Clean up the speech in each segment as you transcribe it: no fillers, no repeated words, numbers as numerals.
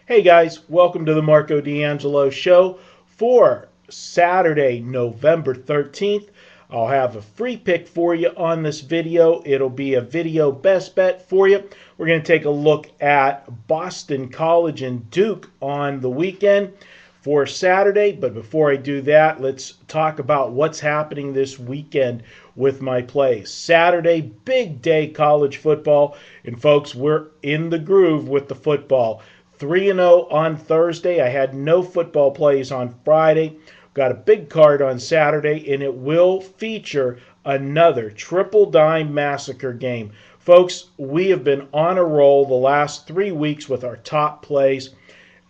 Hey guys, welcome to the Marco D'Angelo Show for Saturday, November 13th. I'll have a free pick for you on this video. It'll be a video best bet for you. We're going to take a look at Boston College and Duke on the weekend for Saturday. But before I do that, let's talk about what's happening this weekend with my plays. Saturday, big day college football. And folks, we're in the groove with the football. 3-0 on Thursday. I had no football plays on Friday. Got a big card on Saturday, and it will feature another triple dime massacre game. Folks, we have been on a roll the last 3 weeks with our top plays.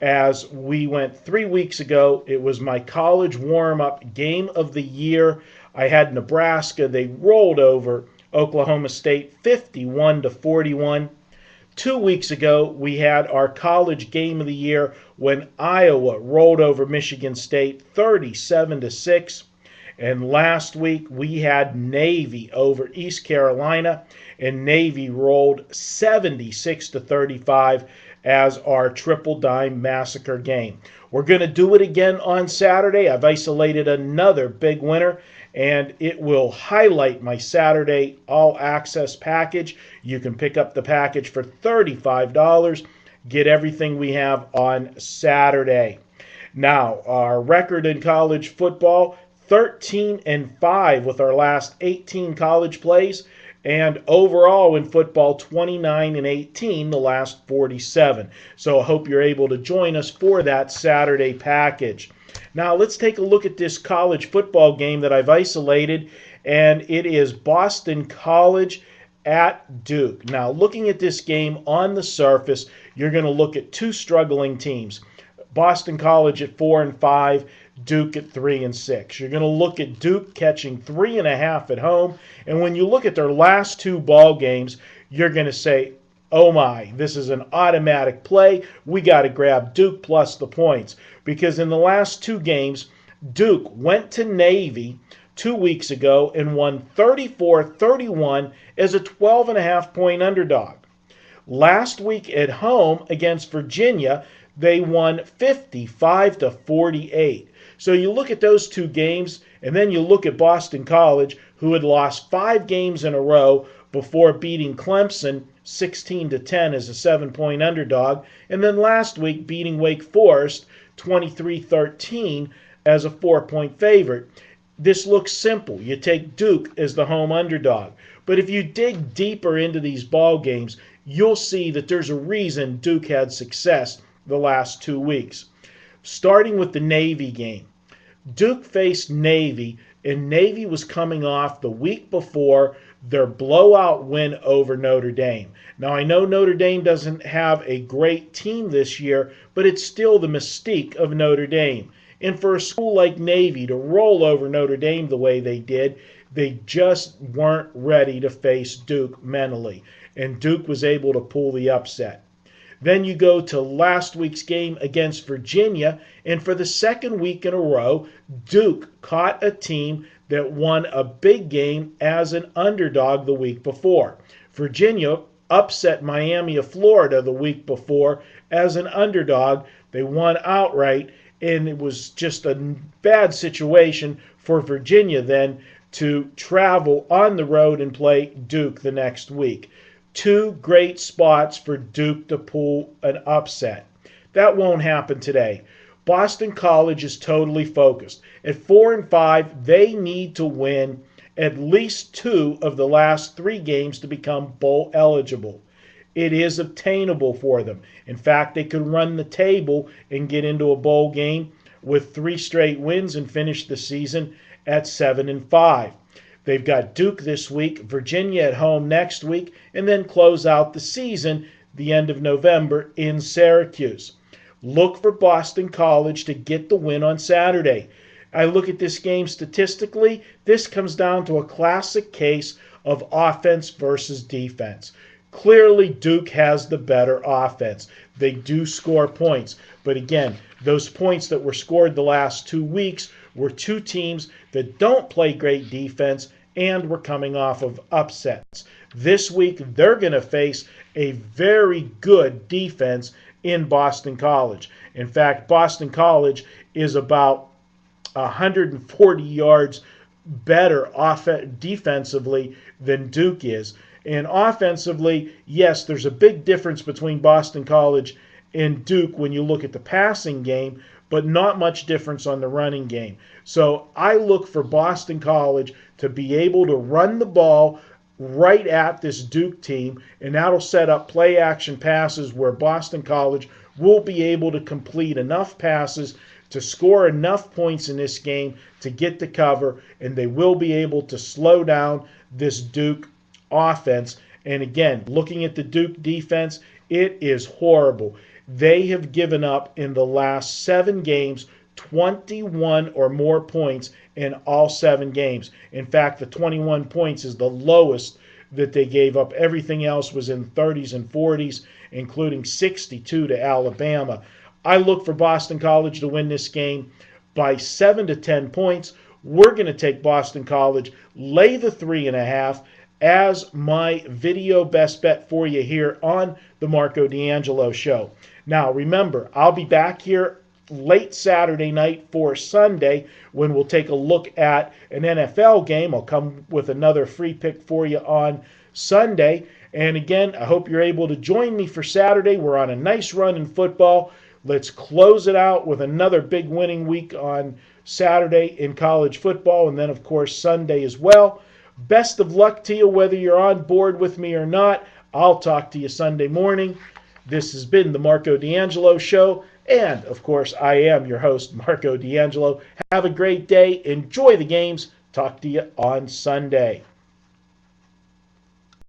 As we went 3 weeks ago, it was my college warm-up game of the year. I had Nebraska. They rolled over Oklahoma State 51-41. 2 weeks ago, we had our college game of the year when Iowa rolled over Michigan State 37-6. And last week, we had Navy over East Carolina, and Navy rolled 76-35 as our triple dime massacre game. We're going to do it again on Saturday. I've isolated another big winner, and it will highlight my Saturday all-access package. You can pick up the package for $35. Get everything we have on Saturday. Now, our record in college football, 13-5 with our last 18 college plays, and overall in football, 29-18 the last 47. So I hope you're able to join us for that Saturday package. Now let's take a look at this college football game that I've isolated, and it is Boston College at Duke. Now looking at this game on the surface, you're going to look at two struggling teams. Boston College at 4-5, Duke at 3-6. You're going to look at Duke catching 3.5 at home, and when you look at their last two ball games, you're going to say, oh my, this is an automatic play. We got to grab Duke plus the points. Because in the last two games, Duke went to Navy 2 weeks ago and won 34-31 as a 12.5-point underdog. Last week at home against Virginia, they won 55-48. So you look at those two games, and then you look at Boston College, who had lost 5 games in a row before beating Clemson 16-10 as a 7-point underdog, and then last week beating Wake Forest 23-13 as a 4-point favorite. This looks simple. You take Duke as the home underdog. But if you dig deeper into these ball games, you'll see that there's a reason Duke had success the last 2 weeks. Starting with the Navy game. Duke faced Navy, and Navy was coming off the week before their blowout win over Notre Dame. Now, I know Notre Dame doesn't have a great team this year, but it's still the mystique of Notre Dame. And for a school like Navy to roll over Notre Dame the way they did, they just weren't ready to face Duke mentally. And Duke was able to pull the upset. Then you go to last week's game against Virginia, and for the second week in a row, Duke caught a team that won a big game as an underdog the week before. Virginia upset Miami of Florida the week before as an underdog. They won outright, and it was just a bad situation for Virginia then to travel on the road and play Duke the next week. 2 great spots for Duke to pull an upset. That won't happen today. Boston College is totally focused. At 4-5, they need to win at least 2 of the last 3 games to become bowl eligible. It is obtainable for them. In fact, they could run the table and get into a bowl game with 3 straight wins and finish the season at 7-5. They've got Duke this week, Virginia at home next week, and then close out the season the end of November in Syracuse. Look for Boston College to get the win on Saturday. I look at this game statistically. This comes down to a classic case of offense versus defense. Clearly, Duke has the better offense. They do score points. But again, those points that were scored the last 2 weeks were 2 teams that don't play great defense and were coming off of upsets. This week, they're going to face a very good defense in Boston College. In fact, Boston College is about 140 yards better defensively than Duke is. And offensively, yes, there's a big difference between Boston College and Duke when you look at the passing game, but not much difference on the running game. So I look for Boston College to be able to run the ball right at this Duke team, and that'll set up play action passes where Boston College will be able to complete enough passes to score enough points in this game to get the cover, and they will be able to slow down this Duke offense. And again, looking at the Duke defense, it is horrible. They have given up in the last 7 games 21 or more points in all 7 games. In fact, the 21 points is the lowest that they gave up. Everything else was in 30s and 40s, including 62 to Alabama. I look for Boston College to win this game by 7 to 10 points. We're going to take Boston College, lay the 3.5 as my video best bet for you here on the Marco D'Angelo Show. Now, remember, I'll be back here late Saturday night for Sunday when we'll take a look at an NFL game. I'll come with another free pick for you on Sunday. And again, I hope you're able to join me for Saturday. We're on a nice run in football. Let's close it out with another big winning week on Saturday in college football, and then, of course, Sunday as well. Best of luck to you, whether you're on board with me or not. I'll talk to you Sunday morning. This has been the Marco D'Angelo Show, and, of course, I am your host, Marco D'Angelo. Have a great day. Enjoy the games. Talk to you on Sunday.